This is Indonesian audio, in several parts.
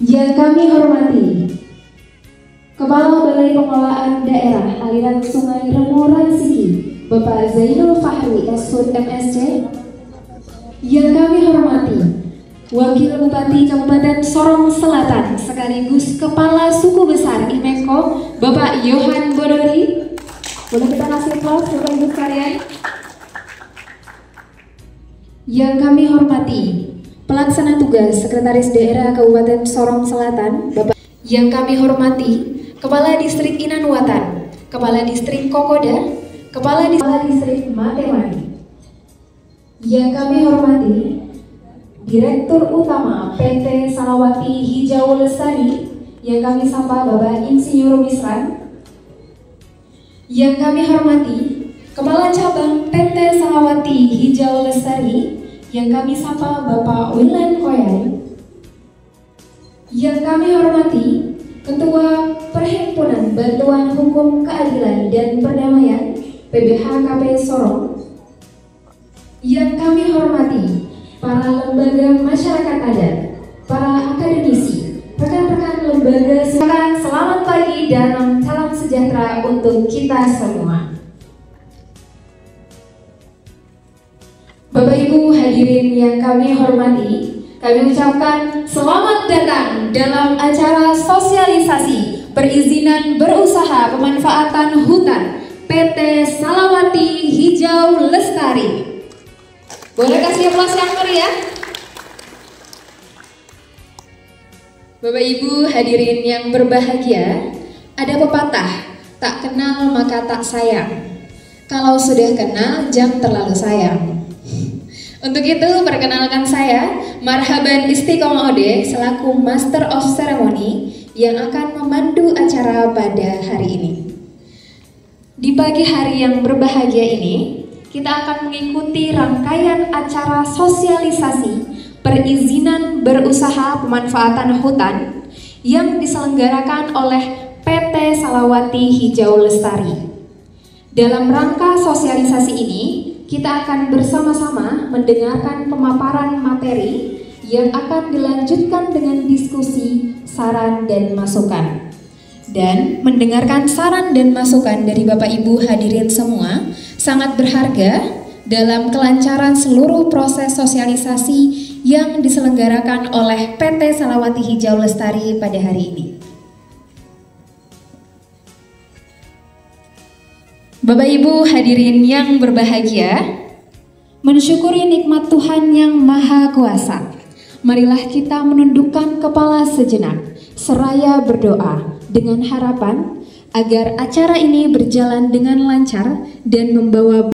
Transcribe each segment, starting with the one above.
Yang kami hormati Kepala Balai Pengelolaan Daerah Aliran Sungai Remo Ransiki, Bapak Zainul Fahri SHUD MSc. Yang kami hormati Wakil Bupati Kabupaten Sorong Selatan sekaligus Kepala Suku Besar Imeko, Bapak Yohan Bodori. Boleh kita kasih aplaus Bapak Ibu sekalian. Yang kami hormati Pelaksana Tugas Sekretaris Daerah Kabupaten Sorong Selatan, Bapak. Yang kami hormati Kepala Distrik Inanwatan, Kepala Distrik Kokoda, Kepala Distrik Matewani. Yang kami hormati Direktur Utama PT Salawati Hijau Lestari, yang kami sapa Bapak Insinyur Misran. Yang kami hormati Kepala Cabang PT Salawati Hijau Lestari, yang kami sapa Bapak Wilan Koyan. Yang kami hormati Ketua Perhimpunan Bantuan Hukum Keadilan dan Perdamaian PBHKP Sorong. Yang kami hormati para lembaga masyarakat adat, para akademisi, rekan-rekan lembaga. Selamat pagi dan salam sejahtera untuk kita semua. Bapak Ibu hadirin yang kami hormati, kami ucapkan selamat datang dalam acara sosialisasi perizinan berusaha pemanfaatan hutan PT Salawati Hijau Lestari. Boleh kasih aplaus yang meriah? Bapak Ibu hadirin yang berbahagia, ada pepatah, tak kenal maka tak sayang. Kalau sudah kenal, jangan terlalu sayang. Untuk itu, perkenalkan saya, Marhaban Istiqomah Ode, selaku Master of Ceremony yang akan memandu acara pada hari ini. Di pagi hari yang berbahagia ini, kita akan mengikuti rangkaian acara sosialisasi perizinan berusaha pemanfaatan hutan yang diselenggarakan oleh PT Salawati Hijau Lestari. Dalam rangka sosialisasi ini, kita akan bersama-sama mendengarkan pemaparan materi yang akan dilanjutkan dengan diskusi, saran, dan masukan. Dan mendengarkan saran dan masukan dari Bapak Ibu hadirin semua sangat berharga dalam kelancaran seluruh proses sosialisasi yang diselenggarakan oleh PT Salawati Hijau Lestari pada hari ini. Bapak Ibu hadirin yang berbahagia, mensyukuri nikmat Tuhan yang Maha Kuasa, marilah kita menundukkan kepala sejenak, seraya berdoa dengan harapan agar acara ini berjalan dengan lancar dan membawa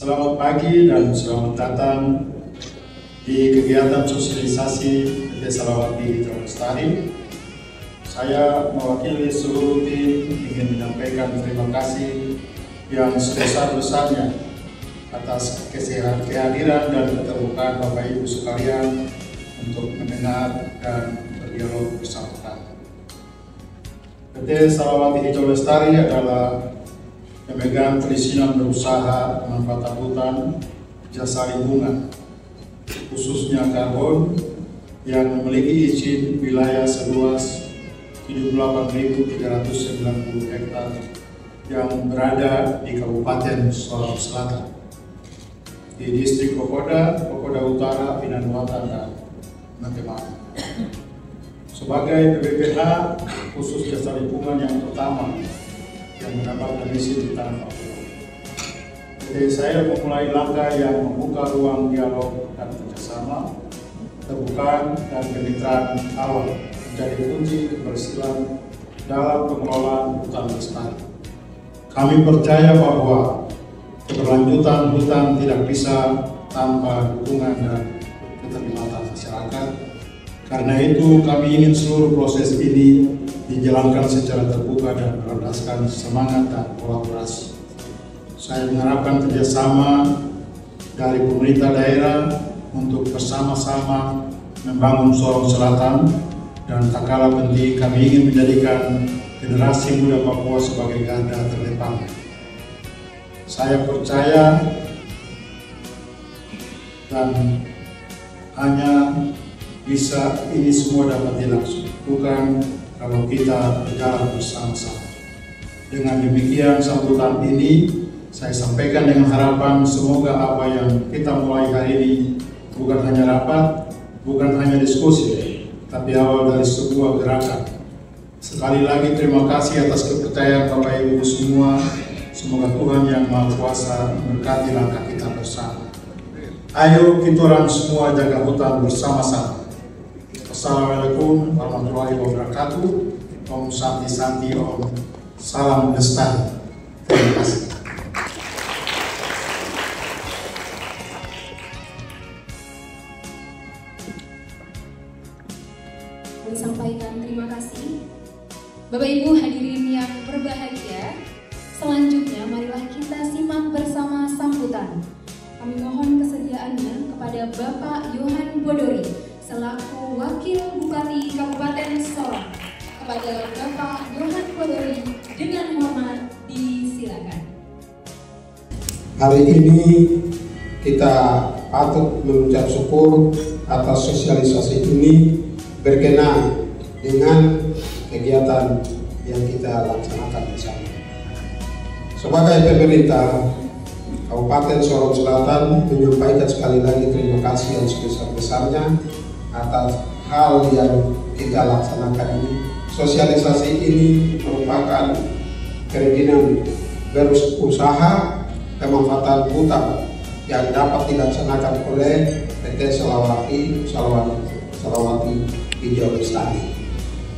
Selamat pagi dan selamat datang di kegiatan sosialisasi PT Salawati Hijau Lestari. Saya mewakili seluruh tim ingin menyampaikan terima kasih yang sebesar-besarnya atas kehadiran dan keterbukaan Bapak Ibu sekalian untuk mendengar dan berdialog bersama kami. PT Salawati Hijau Lestari adalah pemegang perizinan berusaha pemanfaatan hutan jasa lingkungan, khususnya karbon, yang memiliki izin wilayah seluas 78.390 hektar yang berada di Kabupaten Sorong Selatan, di distrik Kokoda, Kokoda Utara, Pinanwatan, dan Matemata. Sebagai PBPH khusus jasa lingkungan yang pertama yang mendapatkan izin di tanah Papua, jadi saya memulai langkah yang membuka ruang dialog dan kerjasama, terbuka dan kemitraan awal menjadi kunci keberhasilan dalam pengelolaan hutan lestari. Kami percaya bahwa keberlanjutan hutan tidak bisa tanpa dukungan dan keterlibatan masyarakat. Karena itu kami ingin seluruh proses ini dijalankan secara terbuka dan berlandaskan semangat dan kolaborasi. Saya mengharapkan kerjasama dari pemerintah daerah untuk bersama-sama membangun Sorong Selatan, dan tak kalah penting kami ingin menjadikan generasi muda Papua sebagai garda terdepan. Saya percaya dan hanya bisa ini semua dapat dilakukan kalau kita berjalan bersama-sama. Dengan demikian sambutan ini saya sampaikan dengan harapan semoga apa yang kita mulai hari ini bukan hanya rapat, bukan hanya diskusi, tapi awal dari sebuah gerakan. Sekali lagi terima kasih atas kepercayaan Bapak Ibu semua. Semoga Tuhan Yang Maha Kuasa memberkati langkah kita bersama. Ayo kita orang semua jaga hutan bersama-sama. Assalamualaikum warahmatullahi wabarakatuh. Om Santi Santi Om. Salam Lestari. Terima kasih. Sampaikan terima kasih. Bapak Ibu hadirin yang berbahagia, selanjutnya marilah kita simak bersama sambutan. Kami mohon kesediaannya kepada Bapak Yohan Bodori selaku Wakil Bupati Kabupaten Sorong. Kepada Bapak Yohan Bodori dengan hormat disilakan. Hari ini kita patut mengucap syukur atas sosialisasi ini berkenaan dengan kegiatan yang kita laksanakan bersama. Sebagai pemerintah Kabupaten Sorong Selatan menyampaikan sekali lagi terima kasih yang sebesar-besarnya atas hal yang kita laksanakan ini. Sosialisasi ini merupakan keinginan berusaha pemanfaatan hutan yang dapat dilaksanakan oleh PT Salawati Hijau Lestari.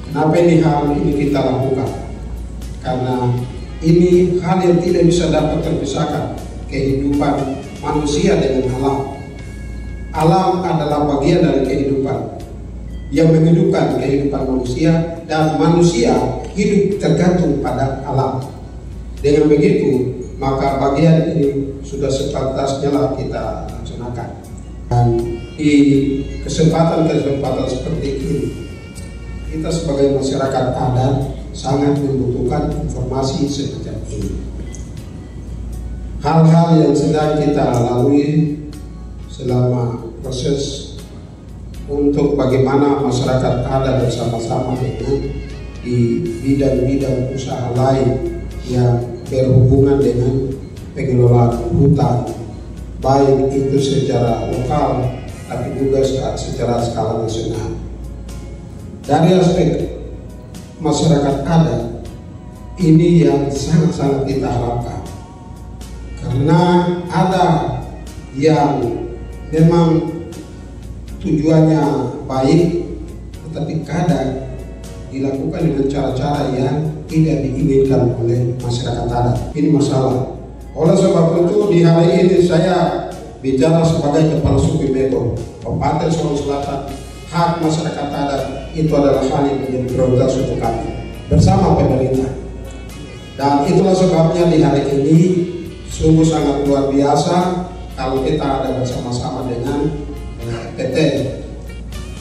Kenapa ini hal ini kita lakukan? Karena ini hal yang tidak bisa dapat terpisahkan kehidupan manusia dengan alam. Alam adalah bagian dari kehidupan yang menghidupkan kehidupan manusia, dan manusia hidup tergantung pada alam. Dengan begitu, maka bagian ini sudah sepantasnya lah kita laksanakan. Dan di kesempatan-kesempatan seperti ini, kita sebagai masyarakat adat sangat membutuhkan informasi semacam ini. Hal-hal yang sedang kita lalui selama proses untuk bagaimana masyarakat adat bersama-sama dengan di bidang-bidang usaha lain yang berhubungan dengan pengelolaan hutan, baik itu secara lokal tapi juga secara skala nasional. Dari aspek masyarakat adat, ini yang sangat-sangat kita harapkan, karena ada yang memang tujuannya baik, tetapi kadang dilakukan dengan cara-cara yang tidak diinginkan oleh masyarakat adat. Ini masalah Oleh sebab itu di hari ini saya bicara sebagai Kepala Suku Beko, Kabupaten Sulawesi Selatan. Hak masyarakat adat itu adalah hal yang menjadi prioritas untuk kami bersama pemerintah. Dan itulah sebabnya di hari ini sungguh sangat luar biasa kalau kita ada bersama-sama dengan PT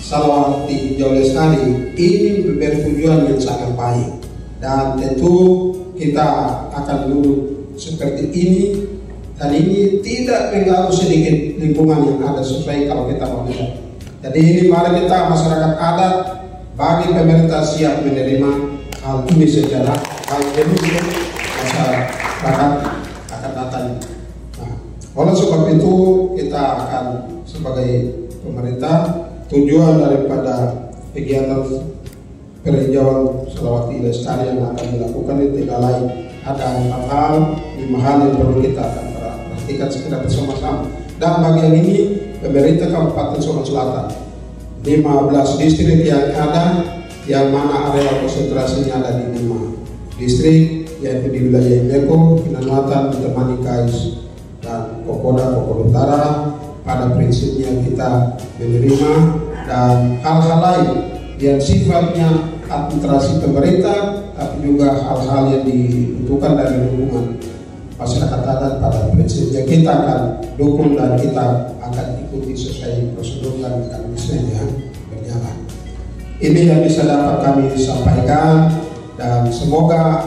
Salawati Hijau Lestari. Ini bertujuan yang sangat baik, dan tentu kita akan duduk seperti ini, dan ini tidak mengganggu sedikit lingkungan yang ada sesuai kalau kita mau lihat. Jadi ini mari kita masyarakat adat, bagi pemerintah siap menerima hal ini secara baik untuk masyarakat akan datang. Nah, oleh sebab itu kita akan sebagai pemerintah, tujuan daripada kegiatan perhijauan Salawati Lestari yang akan dilakukan itu tidak lain, ada hal-hal 5 hal yang perlu kita akan perhatikan secara bersama-sama. Dan bagian ini pemerintah Kabupaten Sulawesi Selatan 15 distrik yang ada, yang mana area konsentrasinya ada di 5 distrik, yaitu di wilayah Beko, Kinanwatan, ditemani Kais dan Kokoda Utara. Pada prinsipnya kita menerima, dan hal-hal lain yang sifatnya administrasi pemerintah, tapi juga hal-hal yang dibutuhkan dari lingkungan masyarakat adat, pada prinsipnya kita akan dukung dan kita akan ikuti sesuai prosedur dan mekanisme yang berjalan. Ini yang bisa dapat kami sampaikan, dan semoga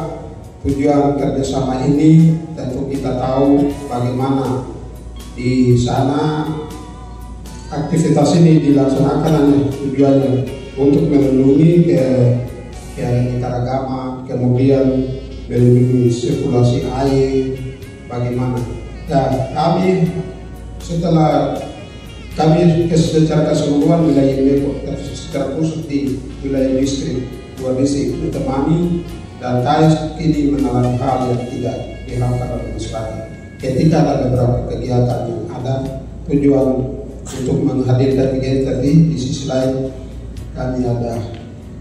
tujuan kerjasama ini, tentu kita tahu bagaimana di sana aktivitas ini dilaksanakan, tujuannya untuk melindungi keanekaragaman, kemudian melindungi sirkulasi air, bagaimana. Dan kami setelah kami secara keseluruhan wilayah Beko, secara khusus di wilayah distrik 2 distrik ditemani, dan Kais kini mengalami hal yang tidak diharapkan oleh masyarakat. Ketika ada beberapa kegiatan yang ada tujuan untuk menghadirkan kegiatan, di sisi lain kami ada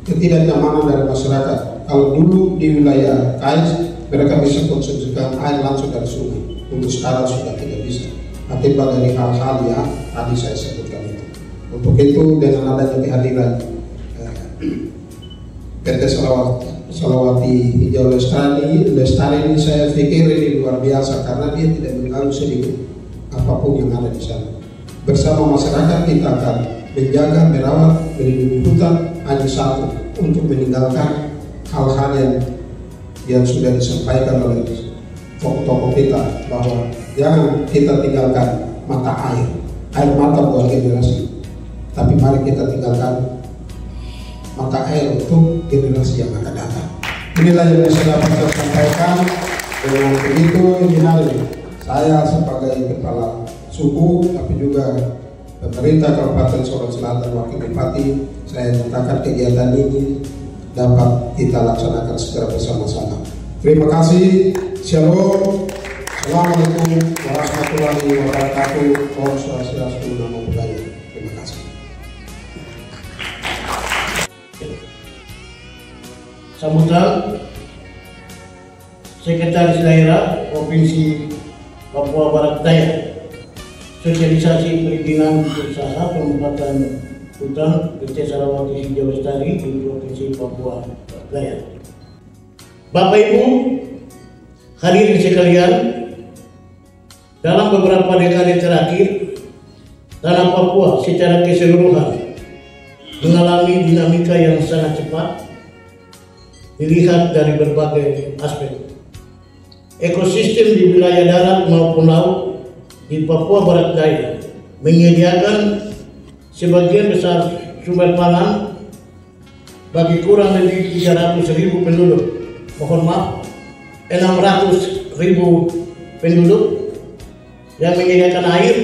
ketidaknyamanan dari masyarakat. Kalau dulu di wilayah Kais mereka bisa konsumsikan air langsung dari sungai, untuk sekarang sudah tidak bisa, akibat dari hal-hal yang tadi saya sebutkan itu. Untuk itu dengan adanya kehadiran PT Salawati Hijau Lestari ini, saya pikir ini luar biasa, karena dia tidak mengganggu sedikit apapun yang ada di sana. Bersama masyarakat kita akan menjaga, merawat, melindungi hutan, hanya satu, untuk meninggalkan hal-hal yang sudah disampaikan oleh tokoh-tokoh kita, bahwa jangan kita tinggalkan mata air mata buat generasi, tapi mari kita tinggalkan mata air untuk generasi yang akan datang. Inilah yang bisa dapat saya sampaikan. Dengan begitu, ini hari saya sebagai Kepala Suku, tapi juga pemerintah Kabupaten Sulawesi Selatan, Wakil Bupati, saya nyatakan kegiatan ini dapat kita laksanakan secara bersama-sama. Terima kasih. Shalom. Assalamualaikum warahmatullahi wabarakatuh. Om Swastiastu, Namo Buddhaya. Terima kasih. Sambutan Sekretaris Daerah Provinsi Papua Barat Daya, Sosialisasi Perizinan Usaha Pembuatan Hutan PT Salawati Hijau Lestari di Provinsi Papua Barat Daya. Bapak Ibu hadirin sekalian, dalam beberapa dekade terakhir tanah Papua secara keseluruhan mengalami dinamika yang sangat cepat dilihat dari berbagai aspek. Ekosistem di wilayah darat maupun laut di Papua Barat Daya menyediakan sebagian besar sumber pangan bagi kurang lebih 300.000 penduduk. Mohon maaf, 600.000 penduduk, yang menyediakan air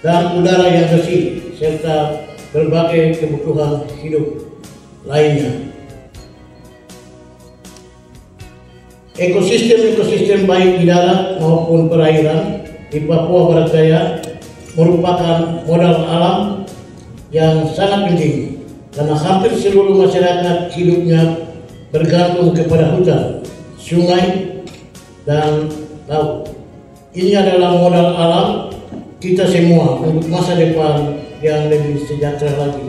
dan udara yang bersih serta berbagai kebutuhan hidup lainnya. Ekosistem baik di darat maupun perairan di Papua Barat Daya merupakan modal alam yang sangat penting, karena hampir seluruh masyarakat hidupnya bergantung kepada hutan, sungai, dan laut. ini adalah modal alam kita semua untuk masa depan yang lebih sejahtera lagi.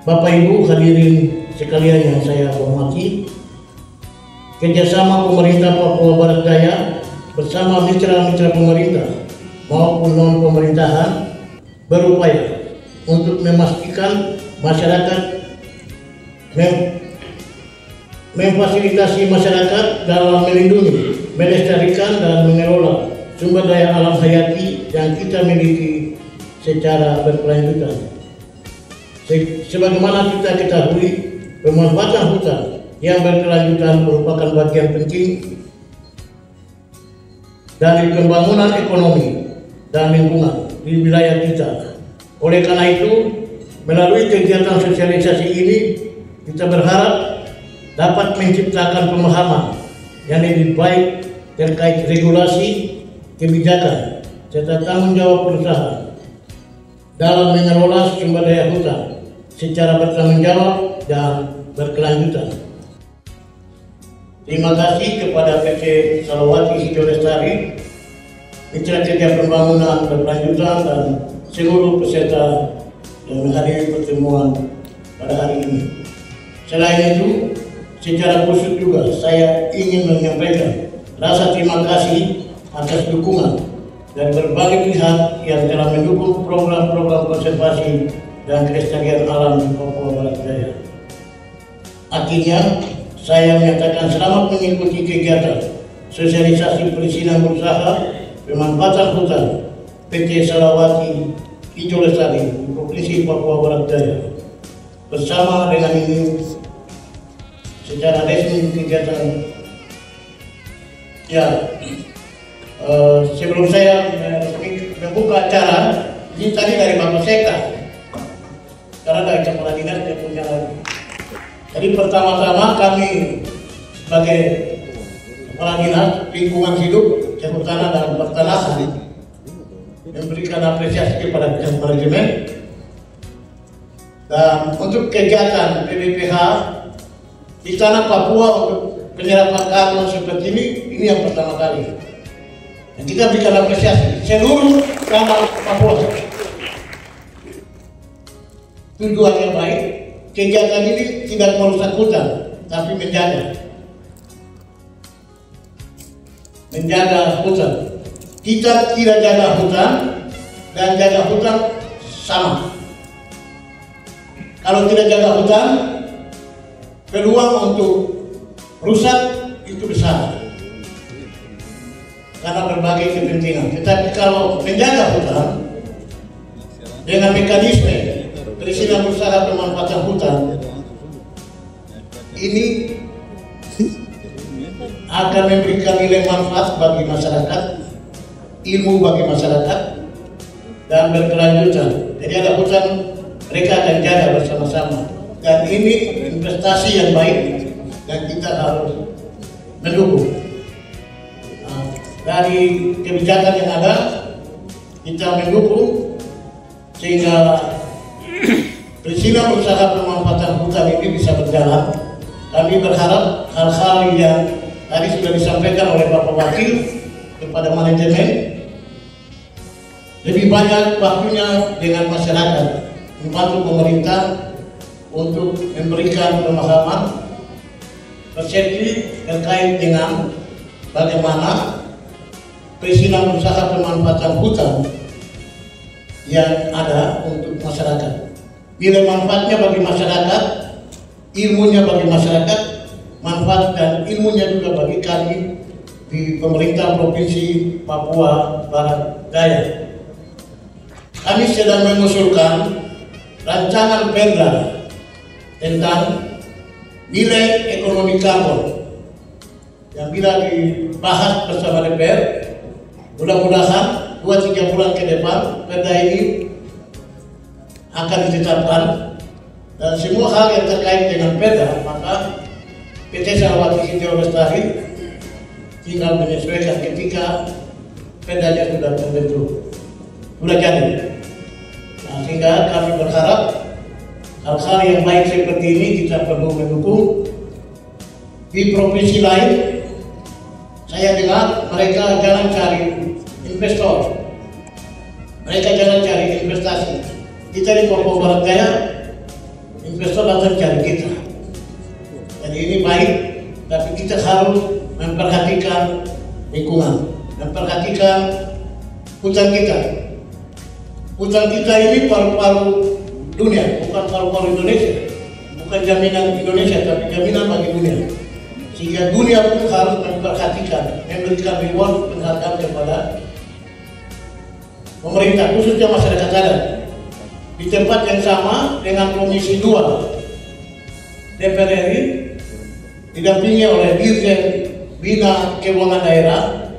Bapak Ibu hadirin sekalian yang saya hormati, kerjasama pemerintah Papua Barat Daya bersama mitra-mitra pemerintah maupun non-pemerintahan berupaya untuk memastikan masyarakat memfasilitasi masyarakat dalam melindungi, melestarikan dan mengelola sumber daya alam hayati yang kita miliki secara berkelanjutan. Sebagaimana kita ketahui, pemanfaatan hutan yang berkelanjutan merupakan bagian penting dari pembangunan ekonomi dan lingkungan di wilayah kita. Oleh karena itu, melalui kegiatan sosialisasi ini, kita berharap dapat menciptakan pemahaman yang lebih baik terkait regulasi, kebijakan, serta tanggung jawab perusahaan dalam mengelola sumber daya hutan secara bertanggung jawab dan berkelanjutan. Terima kasih kepada PT Salawati Hijau Lestari, mitra kerja pembangunan berkelanjutan dan seluruh peserta yang menghadiri pertemuan pada hari ini. Selain itu, secara khusus juga saya ingin menyampaikan rasa terima kasih atas dukungan dari berbagai pihak yang telah mendukung program-program konservasi dan kelestarian alam di Papua Barat Daya. Akhirnya, saya menyatakan selamat mengikuti kegiatan sosialisasi perizinan berusaha pemanfaatan hutan PT Salawati Hijau Lestari di Provinsi Papua Barat Daya. Bersama dengan ini, secara resmi kegiatan sebelum saya membuka acara, ini tadi dari Bapak Seka, karena dari Kepala Dinas dia punya lagi. Jadi pertama-tama kami sebagai Kepala Dinas Lingkungan Hidup, Kehutanan dan Pertanahan memberikan apresiasi kepada pihak manajemen dan untuk kegiatan PBPH di tanah Papua untuk penyerapan karbon seperti ini yang pertama kali. Dan kita berikan apresiasi seluruh tanah Papua. Tujuannya baik, kegiatan ini tidak merusak hutan, tapi menjaga hutan. Kita tidak jaga hutan dan jaga hutan sama. Kalau tidak jaga hutan, peluang untuk rusak itu besar karena berbagai kepentingan. Tetapi kalau menjaga hutan dengan mekanisme perizinan usaha pemanfaatan hutan, ini akan memberikan nilai manfaat bagi masyarakat, ilmu bagi masyarakat, dan berkelanjutan. Jadi ada hutan, mereka akan jaga bersama-sama. Dan ini investasi yang baik dan kita harus mendukung. Dari kebijakan yang ada, kita mendukung sehingga perizinan usaha pemanfaatan hutan ini bisa berjalan. Kami berharap hal-hal yang tadi sudah disampaikan oleh Bapak Wakil kepada manajemen, lebih banyak waktunya dengan masyarakat, membantu pemerintah untuk memberikan pemahaman persepsi terkait dengan bagaimana perizinan usaha pemanfaatan hutan yang ada untuk masyarakat. Nilai manfaatnya bagi masyarakat, ilmunya bagi masyarakat, manfaat dan ilmunya juga bagi kami di pemerintah Provinsi Papua Barat Daya. Kami sedang mengusulkan rancangan perda tentang nilai ekonomi karbon yang bila dibahas bersama DPR, mudah-mudahan 2-3 bulan ke depan perda ini akan ditetapkan, dan semua hal yang terkait dengan perda maka PT Salawati Hijau Lestari tinggal menyesuaikan ketika perdanya sudah terbentuk, sudah jadi. Nah, sehingga kami berharap hal-hal yang baik seperti ini kita perlu mendukung. Di provinsi lain saya dengar mereka jangan cari investor, mereka jangan cari investasi. Kita di Papua Barat Daya, investor datang cari kita. Jadi ini baik, tapi kita harus memperhatikan lingkungan, memperhatikan hutan kita. Hutan kita ini paru-paru dunia, bukan paru-paru Indonesia, bukan jaminan Indonesia, tapi jaminan bagi dunia. Sehingga dunia pun harus memperhatikan, memberikan reward penghargaan kepada pemerintah, khususnya masyarakat adat. Di tempat yang sama dengan Komisi 2 DPR RI, didampingi oleh Dirjen Bina Keuangan Daerah,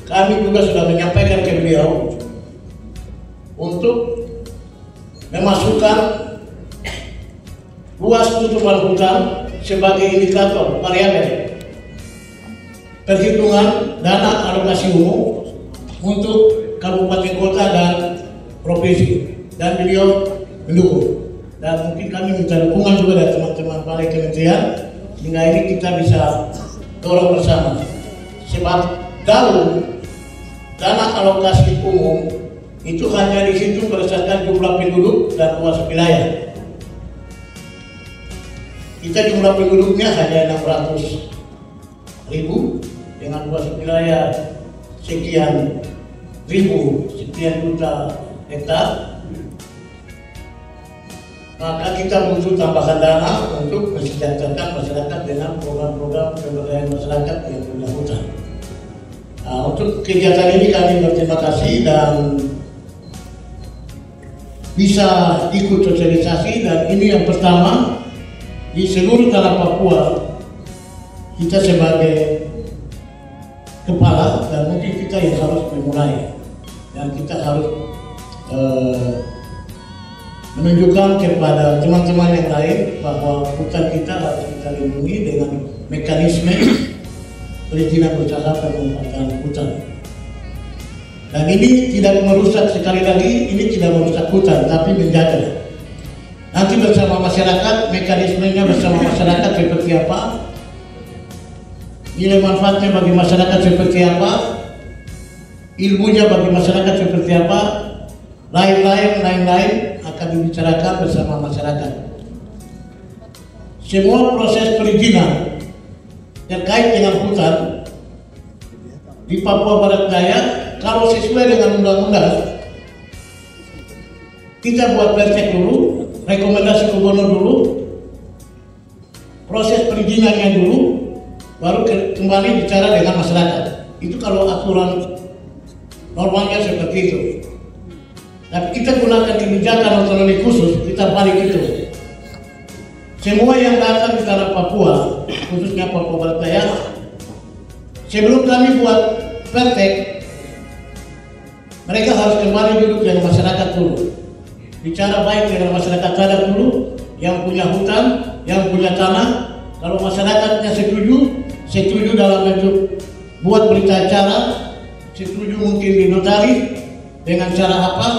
kami juga sudah menyampaikan ke beliau untuk memasukkan luas tutupan hutan sebagai indikator variabel perhitungan dana alokasi umum untuk kabupaten kota dan provinsi, dan beliau mendukung. Dan mungkin kami minta dukungan juga dari teman-teman balai kementerian sehingga ini kita bisa dorong bersama. Sebab kalau dana alokasi umum itu hanya dihitung berdasarkan jumlah penduduk dan luas wilayah. Kita jumlah penduduknya hanya 600.000 dengan luas wilayah sekian ribu, sekian juta hektar. Maka kita butuh tambahan dana untuk mensejahterakan masyarakat dengan program-program pemberdayaan masyarakat yang punya hutan. Nah, untuk kegiatan ini kami berterima kasih dan bisa ikut sosialisasi, dan ini yang pertama di seluruh tanah Papua. Kita sebagai kepala dan mungkin kita yang harus memulai, dan kita harus menunjukkan kepada teman-teman yang lain bahwa hutan kita harus kita lindungi dengan mekanisme perizinan usaha pemanfaatan hutan. Dan ini tidak merusak, sekali lagi ini tidak merusak hutan, tapi menjaga. Nanti bersama masyarakat, mekanismenya bersama masyarakat seperti apa, nilai manfaatnya bagi masyarakat seperti apa, ilmunya bagi masyarakat seperti apa, lain-lain akan dibicarakan bersama masyarakat. Semua proses perizinan terkait dengan hutan di Papua Barat Daya, kalau sesuai dengan undang-undang, kita buat pertek dulu, rekomendasi gubernur dulu, proses perizinannya dulu, baru kembali bicara dengan masyarakat. Itu kalau aturan normalnya seperti itu. Tapi kita gunakan kebijakan otonomi khusus, kita balik itu. Semua yang datang di tanah Papua, khususnya Papua Barat Daya, sebelum kami buat pertek, mereka harus kembali duduk dengan masyarakat dulu. Bicara baik dengan masyarakat adat dulu, yang punya hutan, yang punya tanah. Kalau masyarakatnya setuju dalam bentuk buat berita acara, setuju mungkin di notaris, dengan cara apa,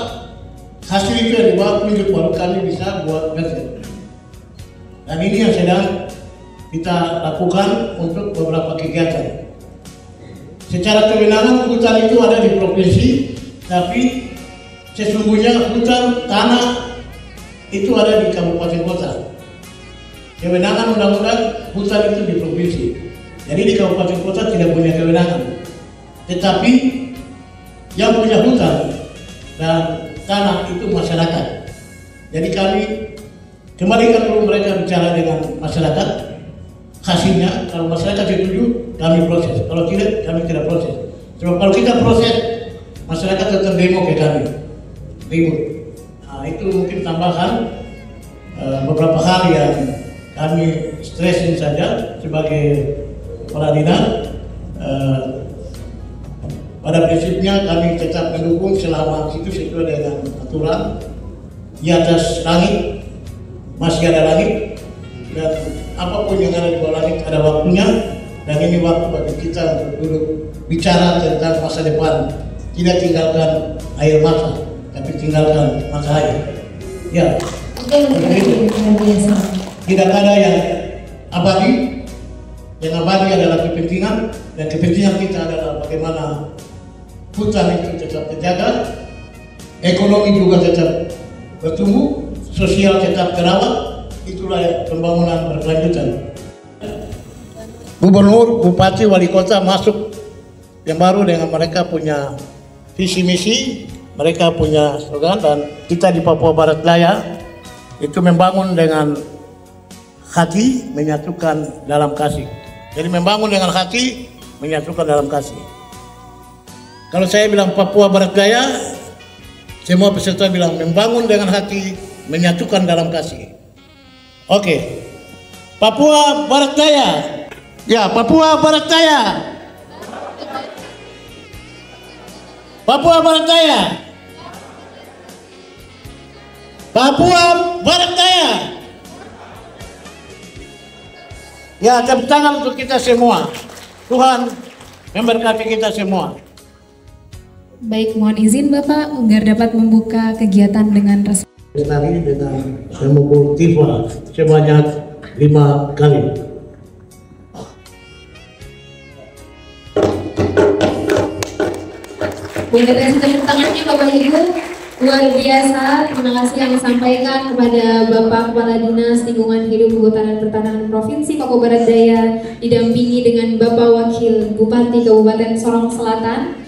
hasil itu yang dibawa tunjuk, baru kami bisa buat pertek. Dan ini yang sedang kita lakukan untuk beberapa kegiatan. Secara kewenangan hutan itu ada di provinsi, tapi sesungguhnya hutan tanah itu ada di kabupaten kota. Kewenangan undang-undang hutan itu di provinsi. Jadi di kabupaten kota tidak punya kewenangan. Tetapi yang punya hutan dan tanah itu masyarakat. Jadi kami kembalikan dulu mereka bicara dengan masyarakat. Hasilnya kalau masyarakat setuju, kami proses. Kalau tidak, kami tidak proses. Sebab kalau kita proses, masyarakat tetap demo ke kami, ribut. Nah, itu mungkin tambahan beberapa hal yang kami stresin saja sebagai kepala dinas. Pada prinsipnya kami tetap mendukung selama itu sesuai dengan aturan. Di atas langit masih ada langit, dan apapun yang ada di bawah langit ada waktunya. Dan ini waktu bagi kita untuk duduk bicara tentang masa depan. Tidak tinggalkan air mata, tapi tinggalkan mata air. Ya, tidak ada yang abadi, Yang abadi adalah kepentingan, dan kepentingan kita adalah bagaimana hutan itu tetap terjaga, ekonomi juga tetap bertumbuh, sosial tetap terawat. Itulah pembangunan berkelanjutan. Gubernur, bupati, wali kota masuk yang baru dengan mereka punya visi misi, mereka punya slogan, dan kita di Papua Barat Daya itu membangun dengan hati, menyatukan dalam kasih. Jadi membangun dengan hati, menyatukan dalam kasih. Kalau saya bilang Papua Barat Daya, semua peserta bilang membangun dengan hati, menyatukan dalam kasih. Oke, Papua Barat Daya. Ya, Papua Barat Daya. Papua Barat Daya. Papua Barat Daya. Ya, tepuk tangan untuk kita semua. Tuhan memberkati kita semua. Baik, mohon izin Bapak agar dapat membuka kegiatan dengan resmi. Tadi dengan memukul tifa sebanyak 5 kali. Boleh kasih tepuk tangannya Bapak Ibu. Luar biasa, terima kasih yang disampaikan kepada Bapak Kepala Dinas Lingkungan Hidup Kehutanan Pertanahan Provinsi Papua Barat Daya, didampingi dengan Bapak Wakil Bupati Kabupaten Sorong Selatan,